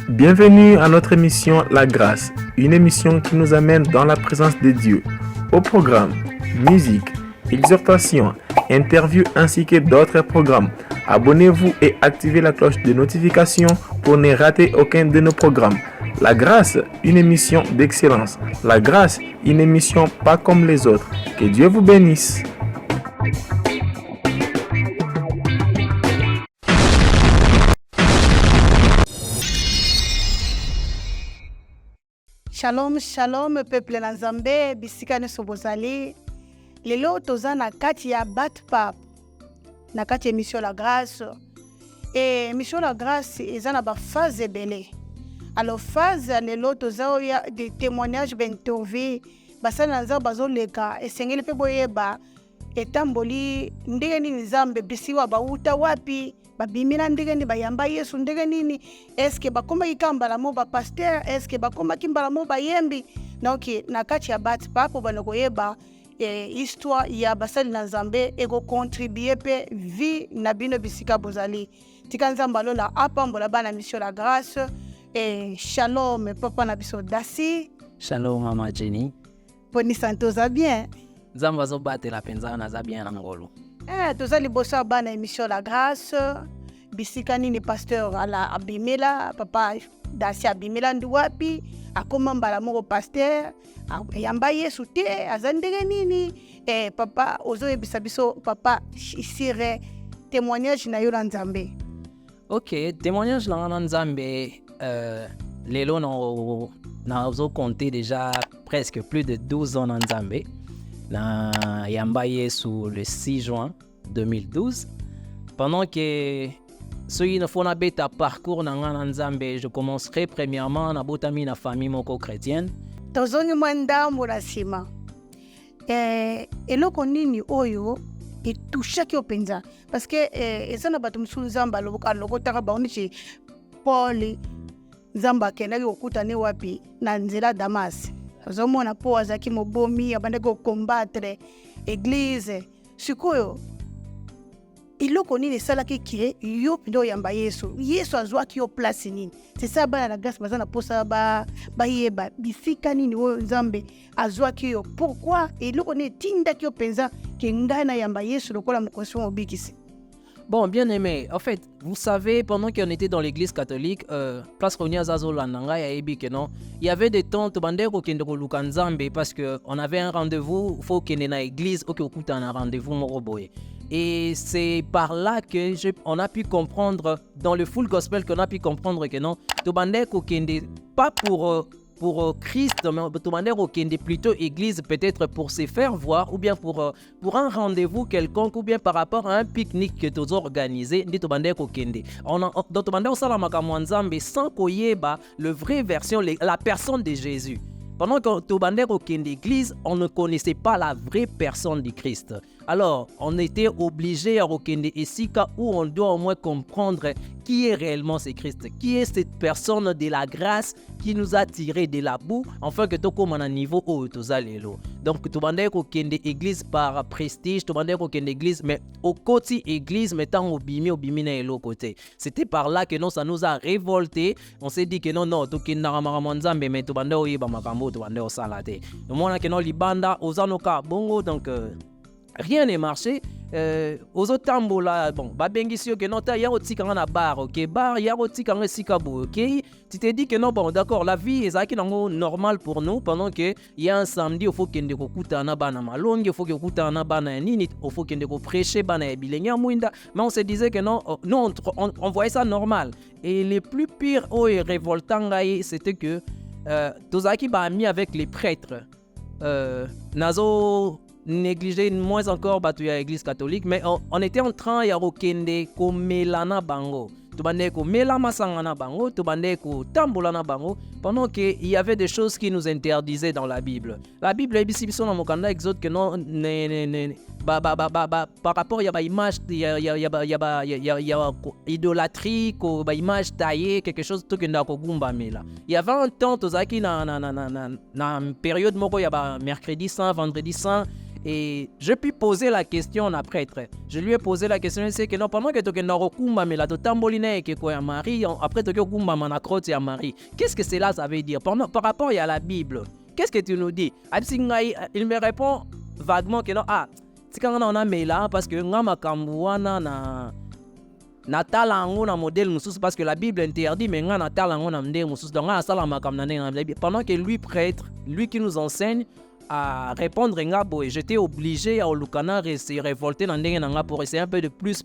Bienvenue à notre émission La Grâce, une émission qui nous amène dans la présence de Dieu. Au programme, musique, exhortation, interview ainsi que d'autres programmes. Abonnez-vous et activez la cloche de notification pour ne rater aucun de nos programmes. La Grâce, une émission d'excellence. La Grâce, une émission pas comme les autres. Que Dieu vous bénisse. Shalom, shalom, peuple na Nzambe, bisika nyonso bozali. Lelo toza na kati ya Batpap, na kati ya émission La Grâce. Et émission La Grâce, eza na ba phase ebele. Alors phase lelo toza ya des témoignages d'interview, basana na Nzambe bazoleka, esengeli pe boyeba etamboli ndenge nini Nzambe bisiwa bauta wapi. Babimina ndenge ni bayamba Yesu ndenge nini, eske bakoma ikambala mo ba pasteur, eske bakoma kimbala mo bayembi. Donc na kati ya Batpap bana koyeba histoire ya basali na Nzambe eko contribuer pe vie na bino bisika bozali. Tika Nzambe lola apambola bana mission La Grâce. Et shalom papa na biso Dasi. Shalom mama Jenny. Poni santoza bien. Nzambe azobatela penza na za bien na ngolo. Toza liboso bana émission La Grâce. Bisika nini pasteur ala abimela, papa Dasi abimela ndi wapi, akoma mbala moko pasteur, yamba Yesu te, azandenge nini, papa ozo yebisa biso papa isire témoignage na yo na Nzambe. Ok, témoignage na Nzambe, lelo na ozo compter déjà presque plus de 12 ans na Nzambe. Na yamba Yesu le 6 juin 2012. Pendant que ceux ne font pas parcours dans Nzambe, je commencerai premièrement na botami na famille moko chrétienne. Tozongi mwenda murasima. Eloko nini oyo etushaki openza parce que ezana bato msulu Nzamba lokotaka baonichi Paul Nzamba kendaki kokutana wapi na nzela Damas. Ozomona po azaki mobomi abande ko combattre église. Sikoyo iloko nini salaki ki yo pindo yamba Yesu azwaki yo place nini. C'est ça bana la grâce bazana posa ba yeba bisika nini wo Nzambe azwaki yo. Pourquoi iloko ne tindaki yo penza ke ngana yamba Yesu lokola mokosi mobikisi. Bon, bien aimé, en fait, vous savez, pendant qu'on était dans l'église catholique, place Ronia Zazolananga, il y avait des temps, parce qu'on avait un rendez-vous, il faut qu'on ait une église, on a un rendez-vous, et c'est par là qu'on a pu comprendre, dans le full gospel, qu'on a pu comprendre que non, pas pour Christ, mais plutôt église peut-être pour se faire voir ou bien pour un rendez-vous quelconque ou bien par rapport à un pique-nique que tu as organisé sans koyeba le vrai version la personne de Jésus. Pendant que tu au l'église, on ne connaissait pas la vraie personne du Christ. Alors, on était obligé à Okende Esika où on doit au moins comprendre qui est réellement ce Christ, qui est cette personne de la grâce qui nous a tiré de la boue, enfin que tu comme un niveau où tu as l'élo. Donc, tu bandais Okende église par prestige, tu bandais Okende église, mais au côté église, mettant au bimi na l'autre côté. C'était par là que non, ça nous a révolté. On s'est dit que non, tu kin naramamanzambe, mais tu bandais oyiba makambo, tu bandais au salate. Le monde que non, libanda, osanoka, bongo, donc. Rien n'est marché. Aux autres tambola, bon, babengisio que non, ta ya otika na bar, ok, bar ya otika na sikabo, ok. Tu te dis que non, bon, d'accord, la vie est normal pour nous pendant que il y a un samedi, il faut qu'il y ait des na bana malongi, il faut qu'il y ait na bana nini, il faut qu'il y ait prêcher bana bilenya muinda. Mais on se disait que non, nous on voyait ça normal. Et le plus pire, révoltant, c'était que Tozaki ba ami avec les prêtres. Nazo négliger moins encore l'église catholique, mais on était en train de kende ko melana bango. Tubande ko melama sangana bango, tubande ko tambolana bango, pendant qu'il y avait des choses qui nous interdisaient dans la Bible. La Bible est ici dans mon canal exode que non par rapport il y a image il y a idolâtrie ko ba image taillée quelque chose tout que ndako gumba mela. Il y avait un temps tozaki na période moko ya ba mercredi saint, vendredi saint. Et je puis poser la question à prêtre. Je lui ai posé la question, c'est que non, pendant que tu as mais la tamboline que quoi Marie, après tu as manacrote à Marie. Qu'est-ce que cela ça veut dire par rapport à la Bible? Qu'est-ce que tu nous dis? Il me répond vaguement que non, c'est quand on a mais là parce que ngama kambuana na talango na modèle musus parce que la Bible interdit mais ngana talango na modèle musus donc ngana salama comme pendant que lui prêtre, lui qui nous enseigne à répondre ngabo et j'étais obligé à Olukana se révolter dans ndenga pour essayer un peu de plus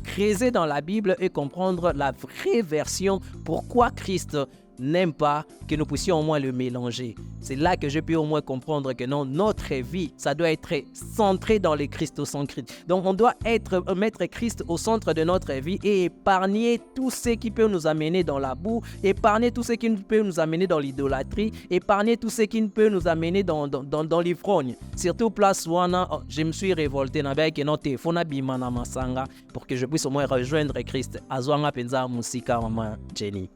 creuser dans la Bible et comprendre la vraie version pourquoi Christ n'aime pas que nous puissions au moins le mélanger. C'est là que je peux au moins comprendre que non, notre vie, ça doit être centré dans le christocentrisme. Donc on doit mettre Christ au centre de notre vie et épargner tout ce qui peut nous amener dans la boue, épargner tout ce qui peut nous amener dans l'idolâtrie, épargner tout ce qui peut nous amener dans l'ivrogne. Surtout place wana, je me suis révolté pour que je puisse au moins rejoindre Christ. Azwanga penza musika mama Jenny.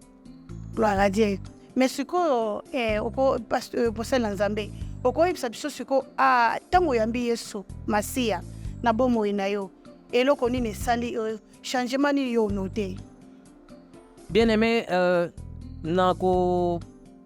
Gloire à Dieu. Mais ce que pasteur Nzambe, okoyebisa biso siko tango yambi Yesu Masia na bomoi na yo eloko nini esali changement nini yo noté. Bien aimé, nako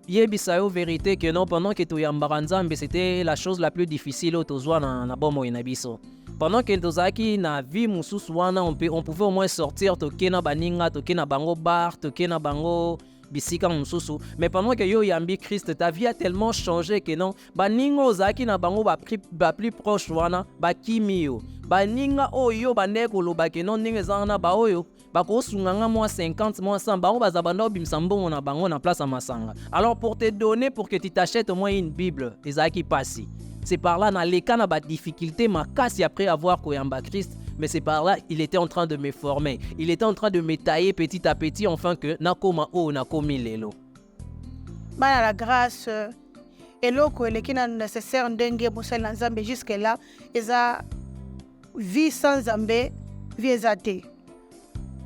yebisa yo vérité que non pendant que tu yambara Nzambe c'était la chose la plus difficile au tozwa na bomoi na biso. Pendant que tozaki na vie mususu wana on pouvait au moins sortir tokena baninga tokena bango bar tokena bango bisika mususu, mais pendant que yo yambi Christ ta vie a tellement changé que non baninga ozaki na bango ba plus proche wana ba kimio baninga oyo bandeko loba que non ninga zana ba oyo bakosunganga moi 50 moi 100 bango bazabanda obimisa mbongo na bango na place à Masanga. Alors pour te donner pour que tu t'achètes au moins une Bible ezaki passi. C'est par là dans les cas na ba difficulté ma casse après avoir koyamba Christ. Mais c'est par là, il était en train de me former. Il était en train de me tailler petit à petit, enfin que nakoma o nakomi lelo. Bana la grâce, eloko elekina nécessaire ndenge mosali na Nzambe jusque là, eza vie sans Nzambe, vie ezate.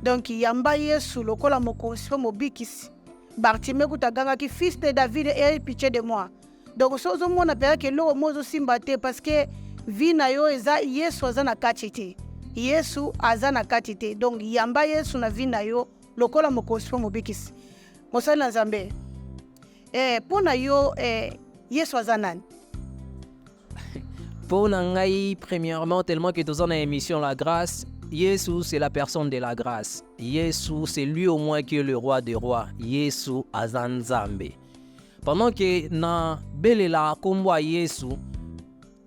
Donc yamba Yesu lokola mokonzi po mobikisi. Bartimée kutaganga ki fils de David et pitié de moi. Donc sozo mona pera ke lo mozo simbate parce que vie na yo eza Yesu aza na kachite. Yesu aza na kati te donc yamba Yesu na vie na yo lokola mokonzi po mobikisi mosali na Nzambe pona yo Yesu aza nani? Pour ngai premièrement tellement que dans une émission La Grâce, Yesu c'est la personne de la grâce. Yesu c'est lui au moins qui est le roi des rois. Yesu aza Nzambe. Pendant que na belela komwa Yesu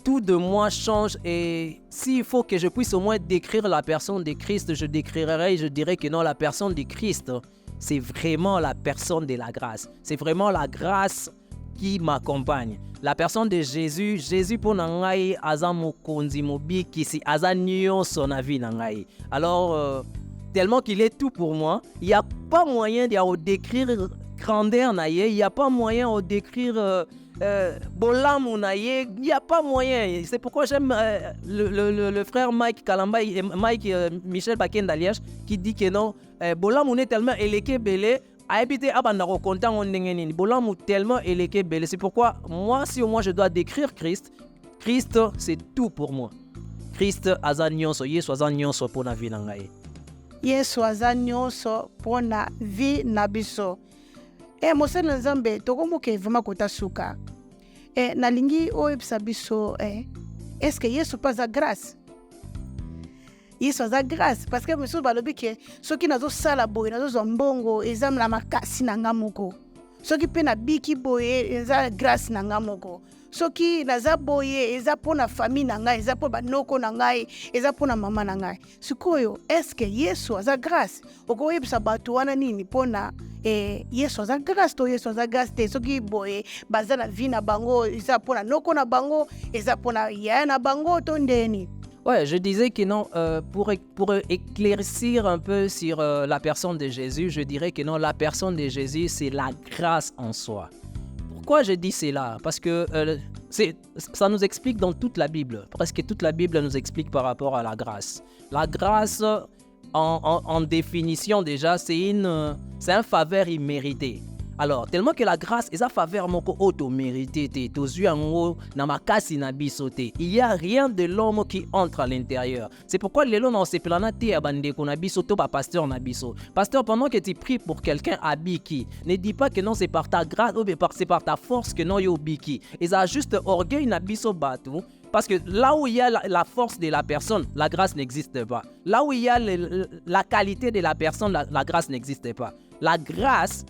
tout de moi change et s'il faut que je puisse au moins décrire la personne de Christ, je décrirai, je dirais que non, la personne de Christ, c'est vraiment la personne de la grâce. C'est vraiment la grâce qui m'accompagne. La personne de Jésus, Jésus pour nangai aza mokonzi mobiki si aza nyonso na vie nangai. Alors tellement qu'il est tout pour moi, il n'y a pas moyen de décrire grandeur naie, il n'y a pas moyen de décrire Bolam il n'y a pas moyen. C'est pourquoi j'aime le frère Mike Kalamba et Mike Michel Bakendaliège qui dit que non, Bolam est tellement élequé belé, a habité à Bandaro content on n'engeni. Bolam tellement élequé belé. C'est pourquoi moi, si au moins je dois décrire Christ, Christ c'est tout pour moi. Christ aza nyonso, Yesu aza nyonso pour na vie na ngai. Yesu aza nyonso pour na vie na biso. Mosali na Nzambe tokomoke vraiment kota suka. Nalingi oyebisa biso est-ce que Yesu pas à grâce? Yesu aza grâce parce que monsieur balobi ke soki nazo sala boye nazo zombongo eza na makasi na nga moko. Soki pe na biki boye eza grâce na nga moko. Soki naza boye eza pona famille na ngai eza po banoko na ngai eza pona mama na ngai. Sikoyo est-ce que Yesu aza grâce? Okoyebisa bato wana nini pona Yesu aza grâce to Yesu aza grâce te soki boye baza na vie na bango eza pona noko na bango eza pona ya na bango to ndeni. Ouais, je disais que non, pour éclaircir un peu sur la personne de Jésus, je dirais que non, la personne de Jésus, c'est la grâce en soi. Pourquoi je dis cela? Parce que ça nous explique dans toute la Bible. Presque toute la Bible nous explique par rapport à la grâce. La grâce, en définition déjà, c'est un faveur imméritée. Alors, tellement que la grâce, eza faveur moko auto mérité te, tozwi yango na makasi na biso te. Il y a rien de l'homme qui entre à l'intérieur. C'est pourquoi lelo na osepelana te ya bandeko na biso to ba pasteur na biso. Pasteur, pendant que tu pries pour quelqu'un à biki, ne dis pas que non c'est par ta grâce ou bien c'est par ta force que non yo biki. Eza juste orgueil na biso batu. Parce que là où il y a la force de la personne, la grâce n'existe pas. Là où il y a la qualité de la personne, la grâce n'existe pas. La grâce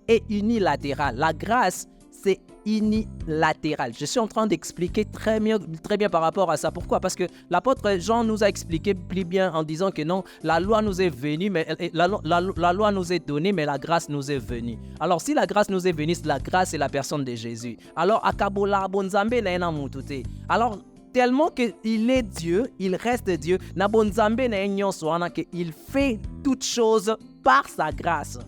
est unilatérale. La grâce, c'est unilatéral. Je suis en train d'expliquer très bien par rapport à ça. Pourquoi? Parce que l'apôtre Jean nous a expliqué plus bien en disant que non, la loi nous est venue, mais la loi nous est donnée, mais la grâce nous est venue. Alors si la grâce nous est venue, la grâce est la personne de Jésus. Alors akabola bonzambe na ena mutute. Alors tellement qu'il est Dieu, il reste Dieu, na bonzambe na nyonso wana que il fait toutes choses par sa grâce.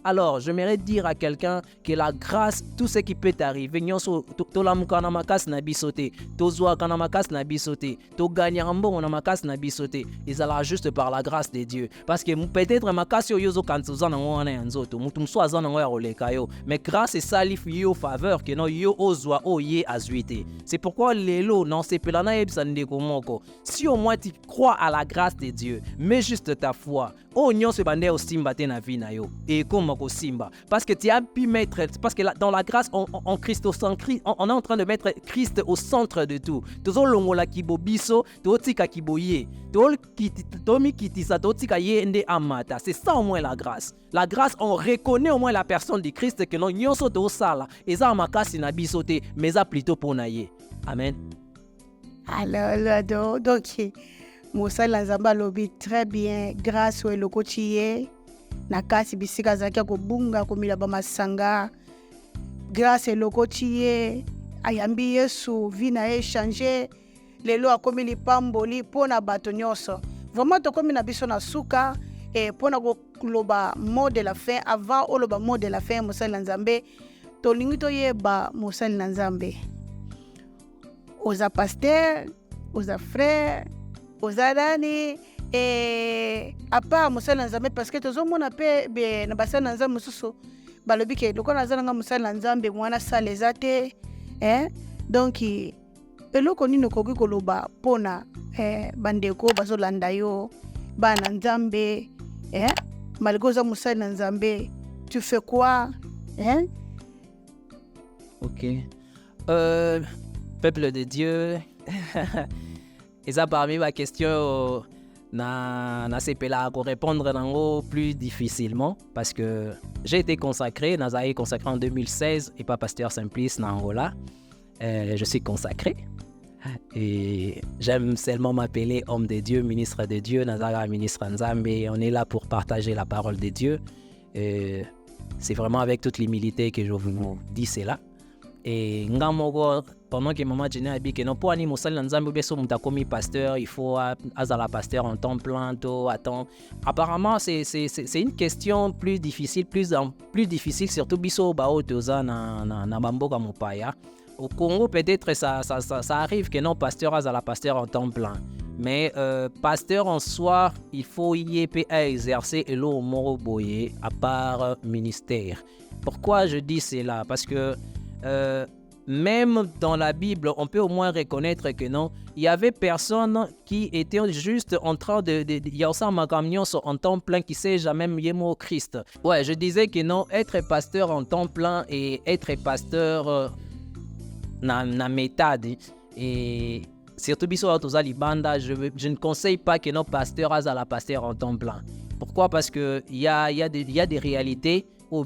Alors, j'aimerais dire à quelqu'un que la grâce, tout ce qui peut t'arriver, nyonso tolamuka na makasi na biso te, tozwaka na makasi na biso te, toganyaka mbongo na makasi na biso te, ezala juste par la grâce de Dieu. Parce que peut-être makasi oyo ozokanisa oza nango wana ya nzoto, mutu mosusu aza nango ya koleka yo, mais grâce esali yo faveur que non yo ozwa oyo ye azwi te. C'est pourquoi lelo non sepela na yebisa ndeko moko, si au moins tu crois à la grâce de Dieu, mets juste ta foi. Oh nyonso ebande osimba te na vie na yo. Et comme simba, parce que tu as pu mettre, parce que dans la grâce en Christ on est en train de mettre Christ au centre de tout. Tozo longola kibobiso, totika kiboye, tomi kitisa, totika yende amata. C'est ça au moins la grâce. La grâce, on reconnaît au moins la personne de Christ que non nyonso to sala, eza makasi na biso te, mais ça plutôt pour naye. Amen. Alors donc Mosala Nzambe lobi très bien, grâce au lokotiye na kasi bisika zaki kobunga komila ba masanga, grâce eloko tiye ayambi Yesu vie na ye changer lelo akomi lipamboli pona bato nyonso. Vraiment tokomi na biso na suka et pona koloba mot de la fin. Avant oloba mot de la fin Mosala Nzambe tolingi toyeba Mosala Nzambe oza pasteur, oza frère, oza dani. Et à part Mosala Nzambe, parce que tozomona pe na basala Nzambe mususu balobi ke loko nazala nga Mosala Nzambe mwana sala eza te, donc eloko nini okoki koloba pona bandeko bazolanda yo bana Nzambe, malgré oza Mosala Nzambe tu fais quoi, Ok, peuple de Dieu. Et ça parmi ma question na sepela pour répondre nango plus difficilement parce que j'ai été consacré, Nazaï consacré en 2016 et pas pasteur Simplice na Angola. Je suis consacré et j'aime seulement m'appeler homme de Dieu, ministre de Dieu, Nazara ministre Nzambe. On est là pour partager la parole de Dieu. Et c'est vraiment avec toute l'humilité que je vous dis cela. Et ngamoko pendant que maman Jenny a dit que non pour ani Mosala Nzambe beso mutakomi pasteur, il faut azala pasteur en temps plein to attends. Apparemment c'est une question plus difficile surtout biso bao toza na bamboka mopaya. Au Congo peut-être ça arrive que non pasteur azala pasteur en temps plein. Mais pasteur en soi, il faut y exercer elo moro boye à part ministère. Pourquoi je dis cela? Parce que même dans la Bible, on peut au moins reconnaître que non, il y avait personne qui était juste en train de yausa makamnion en temps plein qui sait jamais yemo Christ. Ouais, je disais que non, être pasteur en temps plein et être pasteur na méthode et surtout biso autoza libanda, je ne conseille pas que nos pasteurs azala pasteur en temps plein. Pourquoi? Parce que il y a des réalités où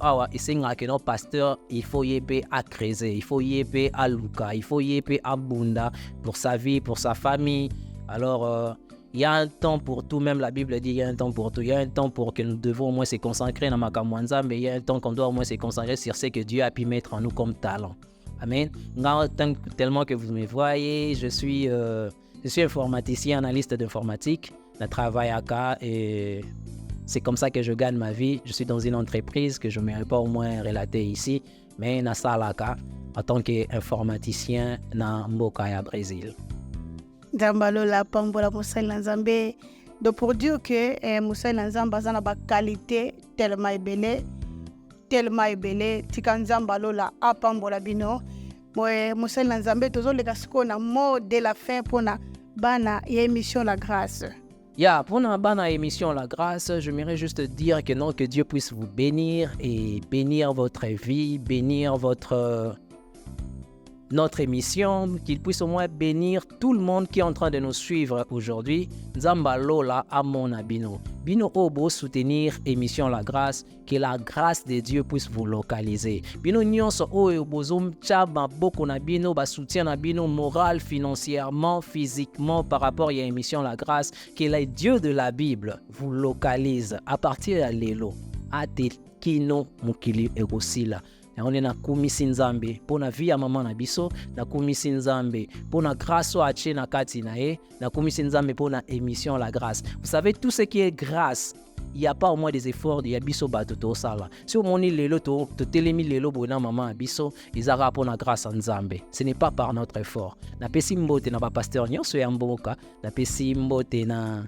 awa isenga que nos pasteurs il faut yéper à creuser, il faut yéper à luka, il faut yéper à bunda pour sa vie, pour sa famille. Alors il y a un temps pour tout, même la Bible dit il y a un temps pour tout. Il y a un temps pour que nous devons au moins se consacrer dans Makamwanza, mais il y a un temps qu'on doit au moins se concentrer sur ce que Dieu a pu mettre en nous comme talent. Amen. Tellement que vous me voyez, je suis informaticien, analyste d'informatique. Je travaille à Ka et c'est comme ça que je gagne ma vie. Je suis dans une entreprise que je ne m'aurais pas au moins relater ici, mais na salaka en tant qu'informaticien na Mbokaya Brésil. Dambalo la pambola Mosala Nzambe. Donc pour dire que Mosala Nzambe a une qualité tellement belle, tellement ebele tika nzambe alola apambola bino mosali na nzambe tozoleka sikoyo na mot de la fin mpona bana ya émission La Grâce. Pour la bonne émission La Grâce, j'aimerais juste dire que Dieu puisse vous bénir et bénir votre vie, bénir notre émission, qu'il puisse au moins bénir tout le monde qui est en train de nous suivre aujourd'hui. Nzamba Lola Amona Bino. Bino Obo soutenir émission La Grâce, que la grâce de Dieu puisse vous localiser. Bino nyonso oyo bozom chaba boko na bino ba soutien na bino moral, financièrement, physiquement par rapport à émission La Grâce, que le Dieu de la Bible vous localise à partir de lelo. Ate kino mukili egosila. On na kumisi nzambe pona vie ya mama na biso, na kumisi nzambe pona grâce a ache na kati na ye, na kumisi nzambe pona émission La Grâce. Vous savez, tout ce qui est grâce, il n'y a pas au moins des efforts de yabiso bato to sala. Si au moni lelo to telemi lelo bona mama biso, izara pona grâce nzambe. Ce n'est pas par notre effort. Na pesi mbote na ba pasteur nyonso ya mboka, na pesi mbote na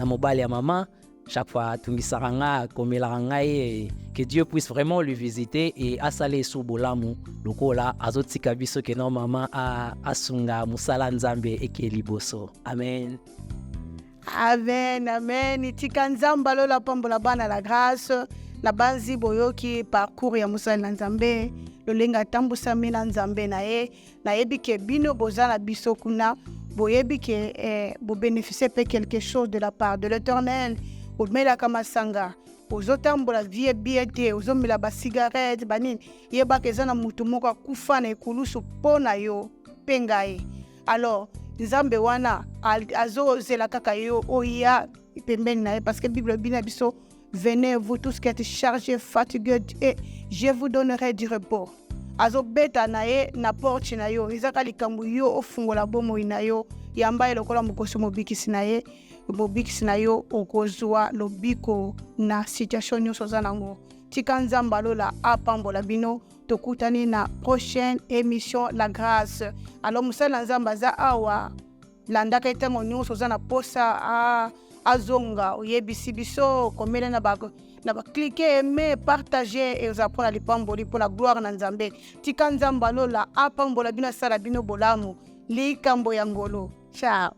mobali ya mama. Chaque fois, que Dieu puisse vraiment le visiter et asale subolamu lokola azotika biso ke normalement asunga musala nzambe ekeliboso. Amen. Amen, amen. Tika nzamba lola pambola bana La Grâce na banzi boyoki parcours ya musala na nzambe lolenga tambusa mina nzambe na yebi ke bino bozala biso kuna boyebi ke bo bénéficier pe quelque chose de la part de l'Éternel. Omela kama sanga ozotambola vie biete ozomela ba cigarette banini yeba ke zana mutu moko kufa na ekulusu pona yo pengai. Alors nzambe wana azozela kaka yo oya pembeni na ye parce que Bible bina biso venez vous tous qui êtes chargés fatigués et je vous donnerai du repos. Azobeta na ye na porte na yo izaka likambu yo ofungola bomo ina yo yamba elokola mukoso mobikisi na ye bobikisi na yo okozwa lobiko na situation nyonso oza nango. Tika nzamba lola apambola bino tokutani na prochaine émission La Grâce. Alors musala na nzamba za awa landaka etango nyonso oza na posa azonga oyebisi biso komela na ba cliquer aimer partager et ozapona lipamboli pour la gloire na nzambe. Tika nzamba lola apambola bino sala bino bolamu likambo ya ngolo. Ciao.